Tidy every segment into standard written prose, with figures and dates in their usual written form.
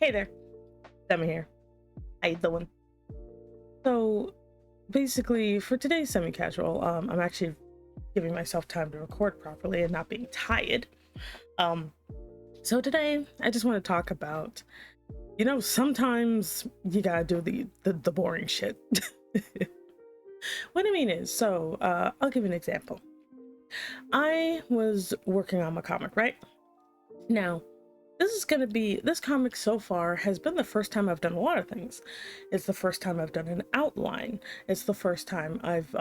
Hey there, Demi here. How you doing? So basically, for today's semi-casual, I'm actually giving myself time to record properly and not being tired. Um, so today, I just want to talk about, sometimes you gotta do the boring shit. What I mean is, I'll give you an example. I was working on my comic, right? Now, this comic so far has been the first time I've done a lot of things. It's the first time I've done an outline. It's the first time I've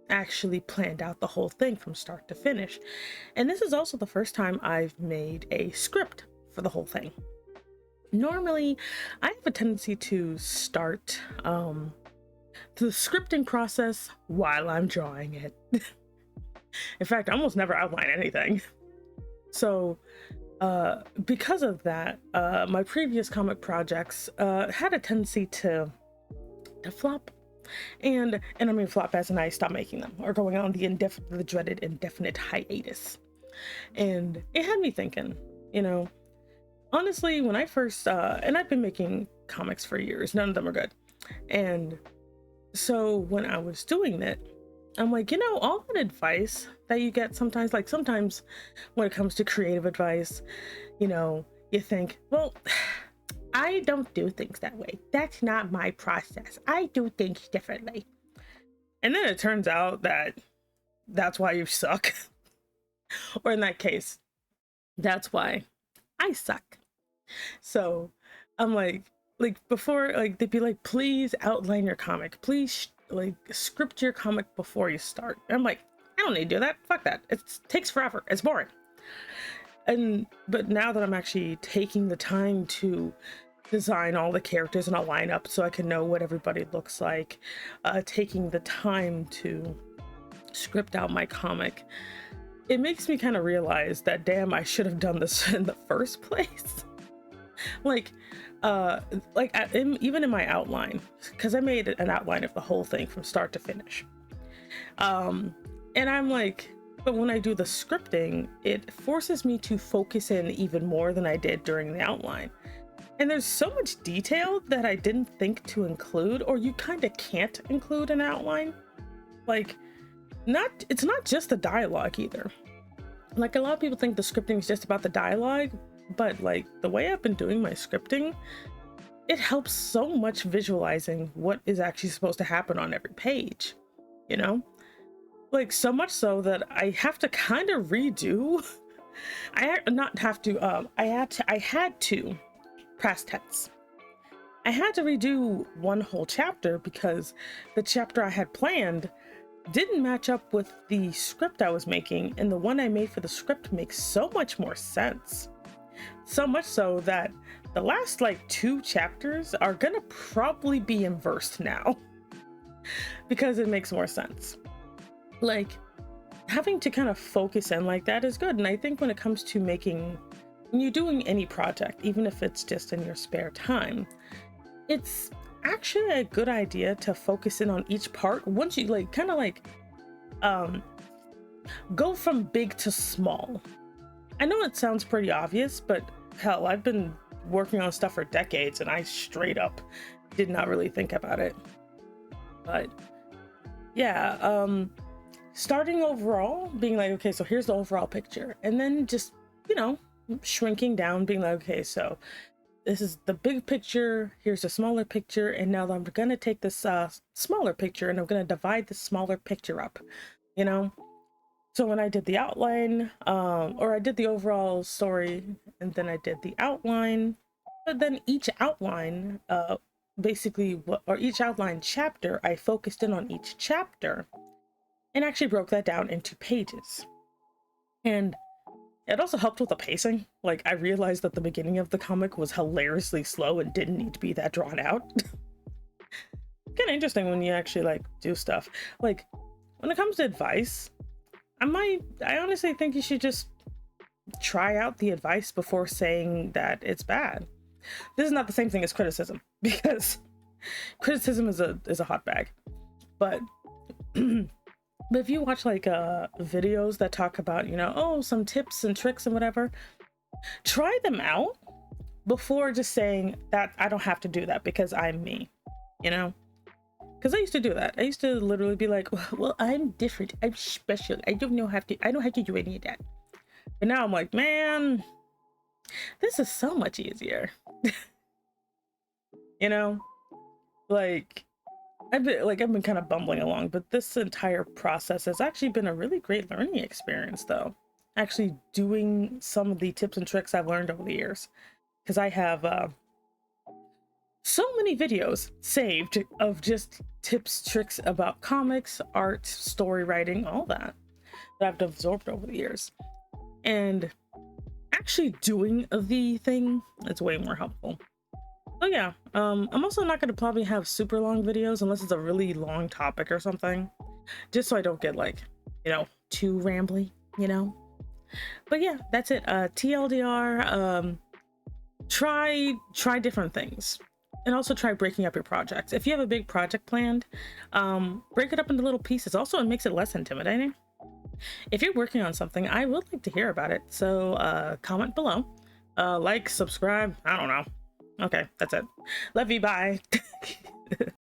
actually planned out the whole thing from start to finish. And this is also the first time I've made a script for the whole thing. Normally, I have a tendency to start the scripting process while I'm drawing it. In fact, I almost never outline anything. So because of that, my previous comic projects had a tendency to flop, and I mean flop as in I stopped making them or going on the dreaded indefinite hiatus. And it had me thinking, honestly, when I first and I've been making comics for years, none of them are good. And so when I was doing it, I'm like, all that advice that you get sometimes, like sometimes when it comes to creative advice, you think, well, I don't do things that way. That's not my process. I do things differently. And then it turns out that that's why you suck. Or in that case, that's why I suck. So I'm like before, like they'd be like, please outline your comic. Please script your comic before you start. And I'm like, I don't need to do that. Fuck that. It takes forever. It's boring. But now that I'm actually taking the time to design all the characters in a lineup so I can know what everybody looks like, taking the time to script out my comic, it makes me kind of realize that, damn, I should have done this in the first place. Even in my outline, because I made an outline of the whole thing from start to finish. And I'm like, but when I do the scripting, it forces me to focus in even more than I did during the outline. And there's so much detail that I didn't think to include, or you kind of can't include an outline. It's not just the dialogue either. Like, a lot of people think the scripting is just about the dialogue, but like the way I've been doing my scripting, it helps so much visualizing what is actually supposed to happen on every page, like so much so that I have to kind of redo. I had to past tense. I had to redo one whole chapter because the chapter I had planned didn't match up with the script I was making, and the one I made for the script makes so much more sense. So much so that the last 2 chapters are gonna probably be in verse now because it makes more sense. Having to kind of focus in like that is good. And I think when it comes to when you're doing any project, even if it's just in your spare time, it's actually a good idea to focus in on each part once you go from big to small. I know it sounds pretty obvious, but hell, I've been working on stuff for decades and I straight up did not really think about it. But yeah, starting overall, being like, okay, so here's the overall picture, and then just, shrinking down, being like, okay, so this is the big picture, here's a smaller picture, and now I'm gonna take this smaller picture and I'm gonna divide the smaller picture up, So when I did the outline, or I did the overall story, and then I did the outline, but then each outline, each outline chapter, I focused in on each chapter and actually broke that down into pages. And it also helped with the pacing. I realized that the beginning of the comic was hilariously slow and didn't need to be that drawn out. Kind of interesting when you actually do stuff. When it comes to advice, I honestly think you should just try out the advice before saying that it's bad. This is not the same thing as criticism, because criticism is a hot bag. But But if you watch videos that talk about, some tips and tricks and whatever, try them out before just saying that I don't have to do that because I'm me, you know? Because I used to do that. I used to literally be like, well, I'm different. I'm special. I don't have to do any of that. But now I'm like, man, this is so much easier. You know? Like, I've been kind of bumbling along, but this entire process has actually been a really great learning experience, though. Actually doing some of the tips and tricks I've learned over the years. Because I have so many videos saved of just tips, tricks about comics, art, story writing, all that I've absorbed over the years. And actually doing the thing, it's way more helpful. So yeah, I'm also not going to probably have super long videos unless it's a really long topic or something, just so I don't get like, you know, too rambly, you know. But yeah, that's it. TLDR, try different things, and also try breaking up your projects. If you have a big project planned, break it up into little pieces. Also, it makes it less intimidating. If you're working on something, I would like to hear about it, so comment below, like, subscribe, I don't know. Okay, that's it. Love you, bye.